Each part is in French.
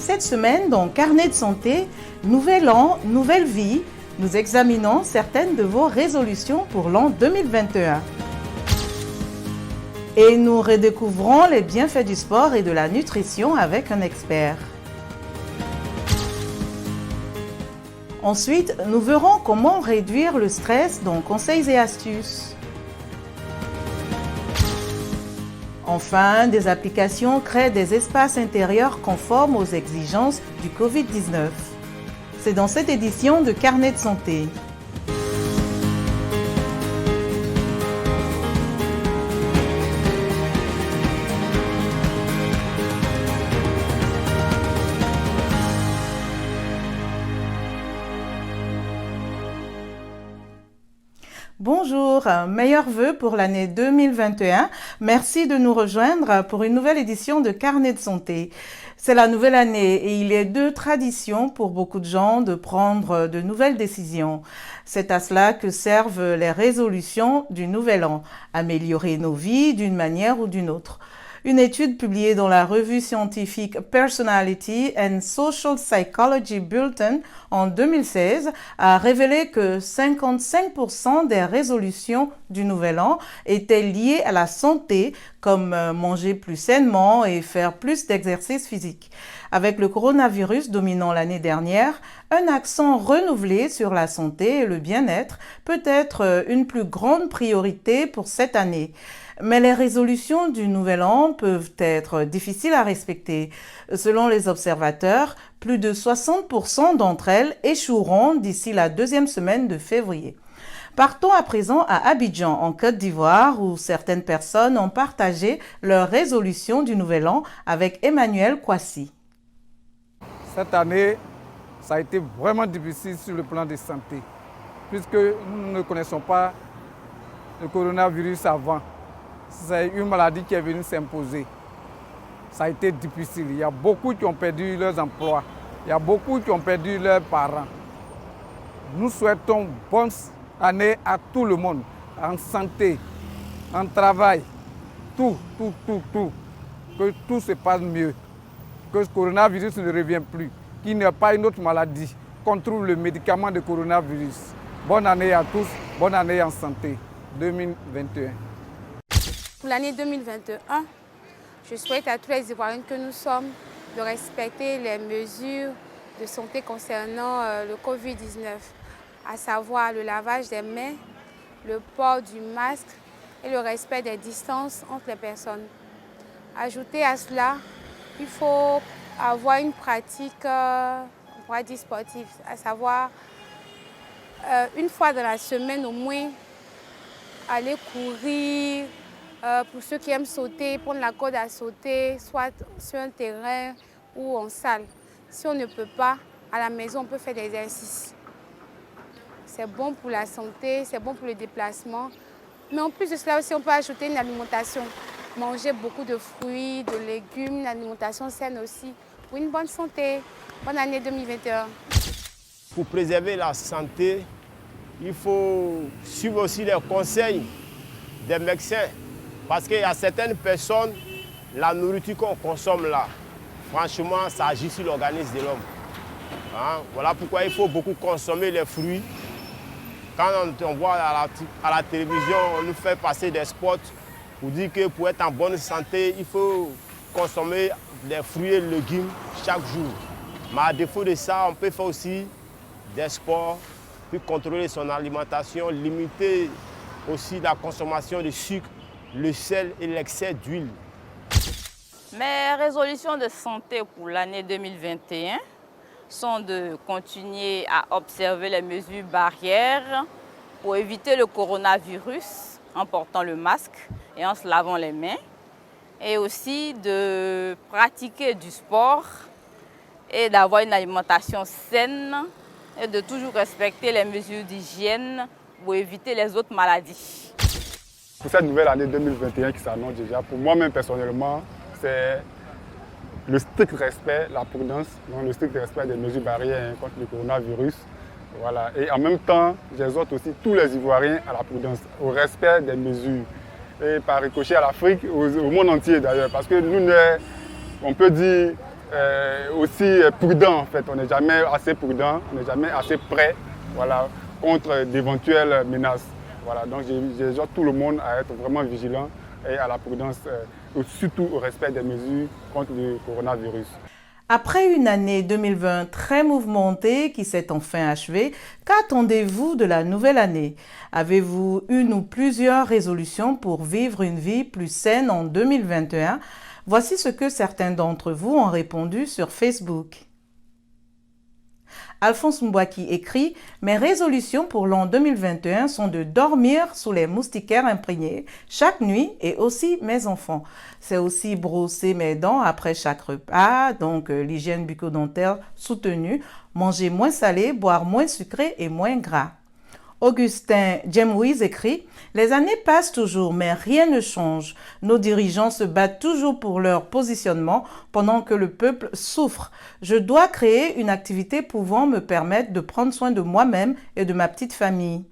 cette semaine, dans Carnet de santé, nouvel an, nouvelle vie, nous examinons certaines de vos résolutions pour l'an 2021. Et nous redécouvrons les bienfaits du sport et de la nutrition avec un expert. Ensuite, nous verrons comment réduire le stress dans Conseils et astuces. Enfin, des applications créent des espaces intérieurs conformes aux exigences du Covid-19. C'est dans cette édition de Carnet de santé. Bonjour, meilleurs vœux pour l'année 2021. Merci de nous rejoindre pour une nouvelle édition de Carnet de santé. C'est la nouvelle année et il est de tradition pour beaucoup de gens de prendre de nouvelles décisions. C'est à cela que servent les résolutions du nouvel an, améliorer nos vies d'une manière ou d'une autre. Une étude publiée dans la revue scientifique Personality and Social Psychology Bulletin en 2016 a révélé que 55% des résolutions du Nouvel An étaient liées à la santé, comme manger plus sainement et faire plus d'exercice physique. Avec le coronavirus dominant l'année dernière, un accent renouvelé sur la santé et le bien-être peut être une plus grande priorité pour cette année. Mais les résolutions du Nouvel An peuvent être difficiles à respecter. Selon les observateurs, plus de 60% d'entre elles échoueront d'ici la deuxième semaine de février. Partons à présent à Abidjan, en Côte d'Ivoire, où certaines personnes ont partagé leurs résolutions du Nouvel An avec Emmanuel Kwasi. Cette année, ça a été vraiment difficile sur le plan de santé, puisque nous ne connaissons pas le coronavirus avant. C'est une maladie qui est venue s'imposer. Ça a été difficile. Il y a beaucoup qui ont perdu leurs emplois. Il y a beaucoup qui ont perdu leurs parents. Nous souhaitons bonne année à tout le monde, en santé, en travail, tout. Que tout se passe mieux. Que ce coronavirus ne revienne plus. Qu'il n'y ait pas une autre maladie. Qu'on trouve le médicament de coronavirus. Bonne année à tous. Bonne année en santé 2021. Pour l'année 2021, je souhaite à tous les Ivoiriens que nous sommes de respecter les mesures de santé concernant le Covid-19, à savoir le lavage des mains, le port du masque et le respect des distances entre les personnes. Ajouter à cela, il faut avoir une pratique, on pourrait dire sportive, à savoir une fois dans la semaine au moins, aller courir. Pour ceux qui aiment sauter, prendre la corde à sauter, soit sur un terrain ou en salle. Si on ne peut pas, à la maison, on peut faire des exercices. C'est bon pour la santé, c'est bon pour le déplacement. Mais en plus de cela aussi, on peut ajouter une alimentation. Manger beaucoup de fruits, de légumes, une alimentation saine aussi, pour une bonne santé. Bonne année 2021. Pour préserver la santé, il faut suivre aussi les conseils des médecins. Parce qu'il y a certaines personnes, la nourriture qu'on consomme là, franchement, ça agit sur l'organisme de l'homme. Voilà pourquoi il faut beaucoup consommer les fruits. Quand on voit à la télévision, on nous fait passer des spots pour dire que pour être en bonne santé, il faut consommer des fruits et légumes chaque jour. Mais à défaut de ça, on peut faire aussi des sports, puis contrôler son alimentation, limiter aussi la consommation de sucre, le sel et l'excès d'huile. Mes résolutions de santé pour l'année 2021 sont de continuer à observer les mesures barrières pour éviter le coronavirus en portant le masque et en se lavant les mains, et aussi de pratiquer du sport et d'avoir une alimentation saine et de toujours respecter les mesures d'hygiène pour éviter les autres maladies. Pour cette nouvelle année 2021 qui s'annonce déjà, pour moi-même personnellement, c'est le strict respect, la prudence, donc le strict respect des mesures barrières contre le coronavirus. Voilà. Et en même temps, j'exhorte aussi tous les Ivoiriens à la prudence, au respect des mesures. Et par ricochet à l'Afrique, au monde entier d'ailleurs, parce que nous, on peut dire aussi prudent en fait. On n'est jamais assez prudent, on n'est jamais assez prêt, voilà, contre d'éventuelles menaces. Voilà, donc j'exhorte tout le monde à être vraiment vigilant et à la prudence, surtout au respect des mesures contre le coronavirus. Après une année 2020 très mouvementée qui s'est enfin achevée, qu'attendez-vous de la nouvelle année? Avez-vous une ou plusieurs résolutions pour vivre une vie plus saine en 2021? Voici ce que certains d'entre vous ont répondu sur Facebook. Alphonse Mbouaki écrit « Mes résolutions pour l'an 2021 sont de dormir sous les moustiquaires imprégnés chaque nuit et aussi mes enfants. C'est aussi brosser mes dents après chaque repas, donc l'hygiène bucco-dentaire soutenue, manger moins salé, boire moins sucré et moins gras. » Augustin Djemouiz écrit « Les années passent toujours, mais rien ne change. Nos dirigeants se battent toujours pour leur positionnement pendant que le peuple souffre. Je dois créer une activité pouvant me permettre de prendre soin de moi-même et de ma petite famille. »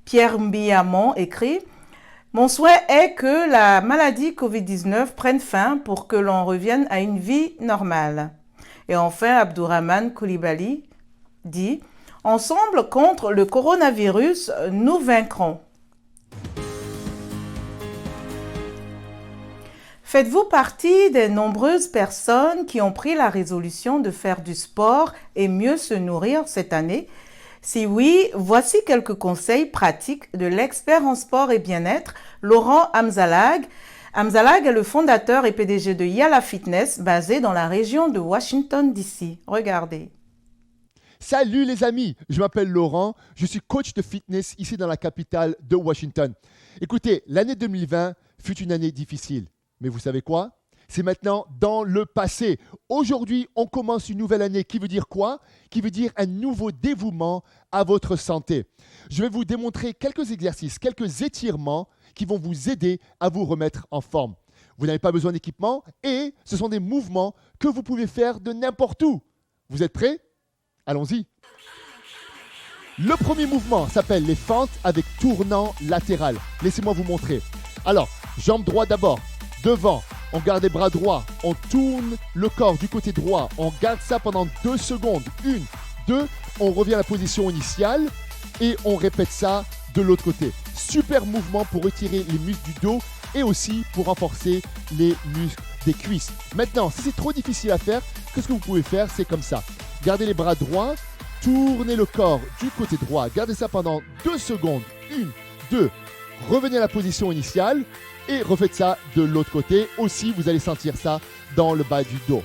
Pierre Mbiamon écrit « Mon souhait est que la maladie Covid-19 prenne fin pour que l'on revienne à une vie normale. » Et enfin, Abdourahman Koulibaly dit « Ensemble contre le coronavirus, nous vaincrons. » Faites-vous partie des nombreuses personnes qui ont pris la résolution de faire du sport et mieux se nourrir cette année? Si oui, voici quelques conseils pratiques de l'expert en sport et bien-être, Laurent Amzalag. Amzalag est le fondateur et PDG de Yala Fitness, basé dans la région de Washington, D.C. Regardez. Salut les amis, je m'appelle Laurent, je suis coach de fitness ici dans la capitale de Washington. Écoutez, l'année 2020 fut une année difficile, mais vous savez quoi? C'est maintenant dans le passé. Aujourd'hui, on commence une nouvelle année qui veut dire quoi? Qui veut dire un nouveau dévouement à votre santé. Je vais vous démontrer quelques exercices, quelques étirements qui vont vous aider à vous remettre en forme. Vous n'avez pas besoin d'équipement et ce sont des mouvements que vous pouvez faire de n'importe où. Vous êtes prêts? Allons-y. Le premier mouvement s'appelle les fentes avec tournant latéral. Laissez-moi vous montrer. Alors, jambe droite d'abord, devant, on garde les bras droits, on tourne le corps du côté droit, on garde ça pendant 2 secondes. 1, 2, on revient à la position initiale et on répète ça de l'autre côté. Super mouvement pour retirer les muscles du dos et aussi pour renforcer les muscles des cuisses. Maintenant, si c'est trop difficile à faire, qu'est-ce que vous pouvez faire? C'est comme ça. Gardez les bras droits, tournez le corps du côté droit, gardez ça pendant 2 secondes. 1, 2, revenez à la position initiale et refaites ça de l'autre côté. Aussi, vous allez sentir ça dans le bas du dos.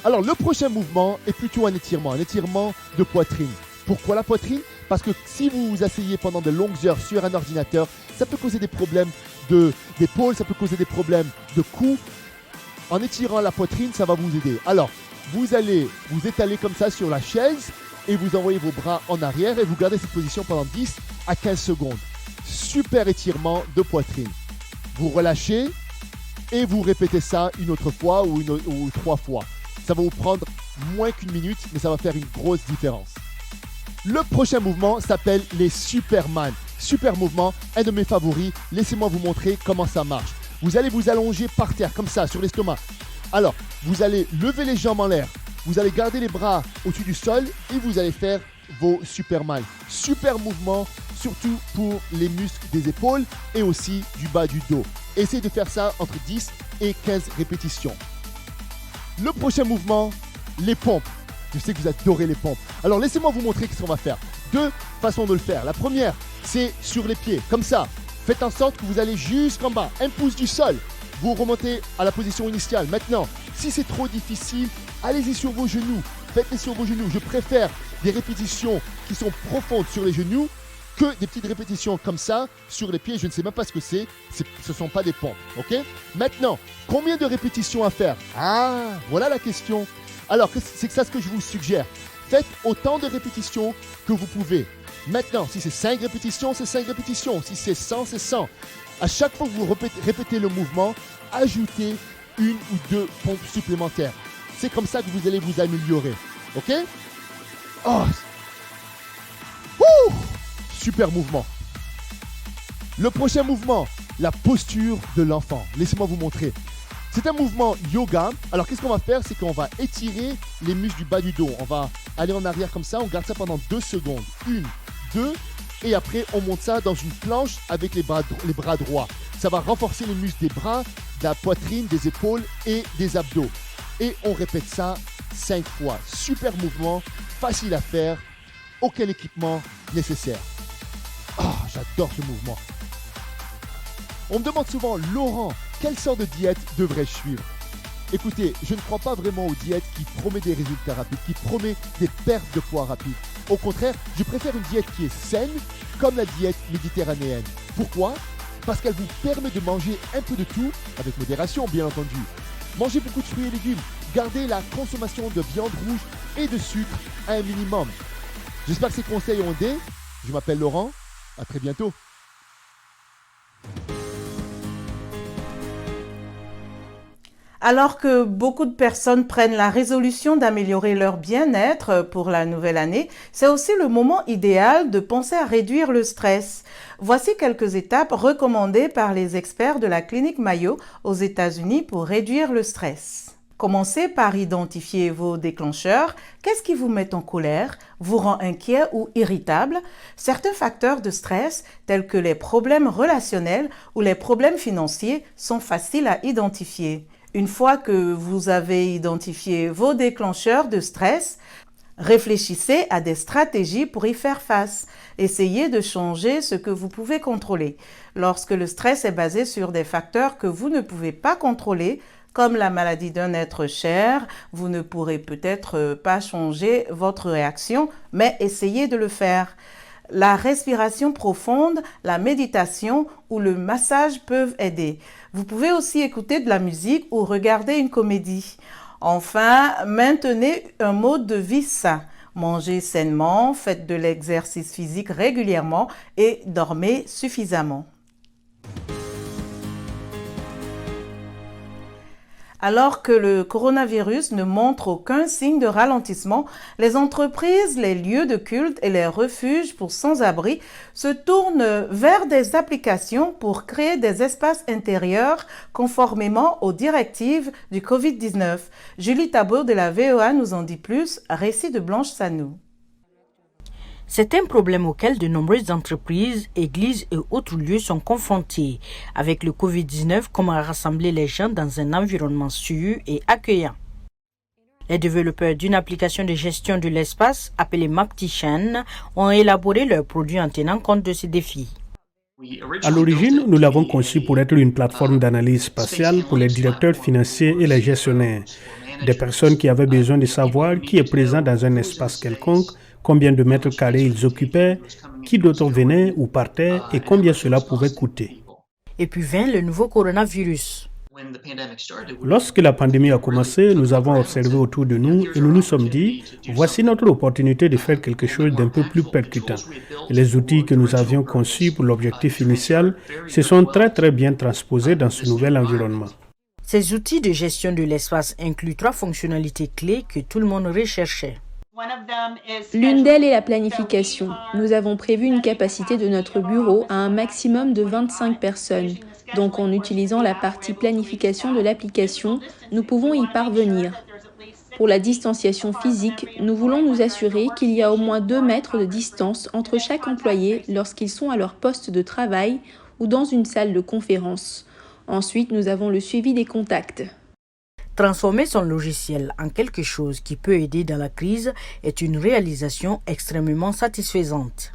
Alors, le prochain mouvement est plutôt un étirement de poitrine. Pourquoi la poitrine? Parce que si vous vous asseyez pendant de longues heures sur un ordinateur, ça peut causer des problèmes d'épaule, ça peut causer des problèmes de cou. En étirant la poitrine, ça va vous aider. Alors, vous allez vous étaler comme ça sur la chaise et vous envoyez vos bras en arrière et vous gardez cette position pendant 10 à 15 secondes. Super étirement de poitrine. Vous relâchez et vous répétez ça une autre fois ou 3 fois. Ça va vous prendre moins qu'1 minute, mais ça va faire une grosse différence. Le prochain mouvement s'appelle les Superman. Super mouvement, un de mes favoris. Laissez-moi vous montrer comment ça marche. Vous allez vous allonger par terre, comme ça, sur l'estomac. Alors, vous allez lever les jambes en l'air. Vous allez garder les bras au-dessus du sol et vous allez faire vos Superman. Super mouvement, surtout pour les muscles des épaules et aussi du bas du dos. Essayez de faire ça entre 10 et 15 répétitions. Le prochain mouvement, les pompes. Je sais que vous adorez les pompes. Alors, laissez-moi vous montrer ce qu'on va faire. 2 façons de le faire. La première, c'est sur les pieds, comme ça. Faites en sorte que vous allez jusqu'en bas, 1 pouce du sol. Vous remontez à la position initiale. Maintenant, si c'est trop difficile, allez-y sur vos genoux. Faites-les sur vos genoux. Je préfère des répétitions qui sont profondes sur les genoux que des petites répétitions comme ça sur les pieds. Je ne sais même pas ce que c'est. Ce ne sont pas des pompes. Ok? Maintenant, combien de répétitions à faire? Ah, voilà la question. Alors, c'est ça ce que je vous suggère. Faites autant de répétitions que vous pouvez. Maintenant, si c'est 5 répétitions, c'est 5 répétitions. Si c'est 100, c'est 100. À chaque fois que vous répétez le mouvement, ajoutez 1 ou 2 pompes supplémentaires. C'est comme ça que vous allez vous améliorer. Ok? Oh. Ouh. Super mouvement. Le prochain mouvement, la posture de l'enfant. Laissez-moi vous montrer. C'est un mouvement yoga. Alors qu'est-ce qu'on va faire? C'est qu'on va étirer les muscles du bas du dos. On va aller en arrière comme ça, on garde ça pendant 2 secondes. 1, 2, et après on monte ça dans une planche avec les bras droits. Ça va renforcer les muscles des bras, de la poitrine, des épaules et des abdos. Et on répète ça 5 fois. Super mouvement, facile à faire, aucun équipement nécessaire. Ah, j'adore ce mouvement. On me demande souvent, Laurent, quelle sorte de diète devrais-je suivre? Écoutez, je ne crois pas vraiment aux diètes qui promettent des résultats rapides, qui promettent des pertes de poids rapides. Au contraire, je préfère une diète qui est saine, comme la diète méditerranéenne. Pourquoi? Parce qu'elle vous permet de manger un peu de tout, avec modération bien entendu. Mangez beaucoup de fruits et légumes, gardez la consommation de viande rouge et de sucre à un minimum. J'espère que ces conseils ont aidé. Je m'appelle Laurent, à très bientôt. Alors que beaucoup de personnes prennent la résolution d'améliorer leur bien-être pour la nouvelle année, c'est aussi le moment idéal de penser à réduire le stress. Voici quelques étapes recommandées par les experts de la clinique Mayo aux États-Unis pour réduire le stress. Commencez par identifier vos déclencheurs. Qu'est-ce qui vous met en colère, vous rend inquiet ou irritable? Certains facteurs de stress, tels que les problèmes relationnels ou les problèmes financiers, sont faciles à identifier. Une fois que vous avez identifié vos déclencheurs de stress, réfléchissez à des stratégies pour y faire face. Essayez de changer ce que vous pouvez contrôler. Lorsque le stress est basé sur des facteurs que vous ne pouvez pas contrôler, comme la maladie d'un être cher, vous ne pourrez peut-être pas changer votre réaction, mais essayez de le faire. La respiration profonde, la méditation ou le massage peuvent aider. Vous pouvez aussi écouter de la musique ou regarder une comédie. Enfin, maintenez un mode de vie sain. Mangez sainement, faites de l'exercice physique régulièrement et dormez suffisamment. Alors que le coronavirus ne montre aucun signe de ralentissement, les entreprises, les lieux de culte et les refuges pour sans-abri se tournent vers des applications pour créer des espaces intérieurs conformément aux directives du Covid-19. Julie Tabot de la VOA nous en dit plus, récit de Blanche Sanou. C'est un problème auquel de nombreuses entreprises, églises et autres lieux sont confrontés. Avec le Covid-19, comment rassembler les gens dans un environnement sûr et accueillant. Les développeurs d'une application de gestion de l'espace, appelée Maptician, ont élaboré leurs produits en tenant compte de ces défis. À l'origine, nous l'avons conçu pour être une plateforme d'analyse spatiale pour les directeurs financiers et les gestionnaires. Des personnes qui avaient besoin de savoir qui est présent dans un espace quelconque, combien de mètres carrés ils occupaient, qui d'autres venaient ou partaient et combien cela pouvait coûter. Et puis vint le nouveau coronavirus. Lorsque la pandémie a commencé, nous avons observé autour de nous et nous nous sommes dit, voici notre opportunité de faire quelque chose d'un peu plus percutant. Et les outils que nous avions conçus pour l'objectif initial se sont très bien transposés dans ce nouvel environnement. Ces outils de gestion de l'espace incluent 3 fonctionnalités clés que tout le monde recherchait. L'une d'elles est la planification. Nous avons prévu une capacité de notre bureau à un maximum de 25 personnes. Donc en utilisant la partie planification de l'application, nous pouvons y parvenir. Pour la distanciation physique, nous voulons nous assurer qu'il y a au moins 2 mètres de distance entre chaque employé lorsqu'ils sont à leur poste de travail ou dans une salle de conférence. Ensuite, nous avons le suivi des contacts. Transformer son logiciel en quelque chose qui peut aider dans la crise est une réalisation extrêmement satisfaisante.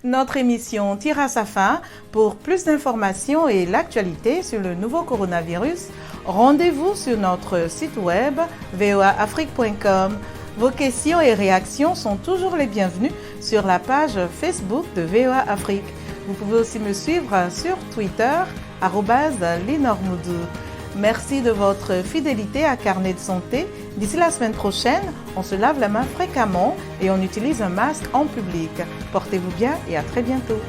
Notre émission tire à sa fin. Pour plus d'informations et l'actualité sur le nouveau coronavirus, rendez-vous sur notre site web voaafrique.com. Vos questions et réactions sont toujours les bienvenues sur la page Facebook de VOA Afrique. Vous pouvez aussi me suivre sur Twitter, @linormoudou. Merci de votre fidélité à Carnet de Santé. D'ici la semaine prochaine, on se lave la main fréquemment et on utilise un masque en public. Portez-vous bien et à très bientôt.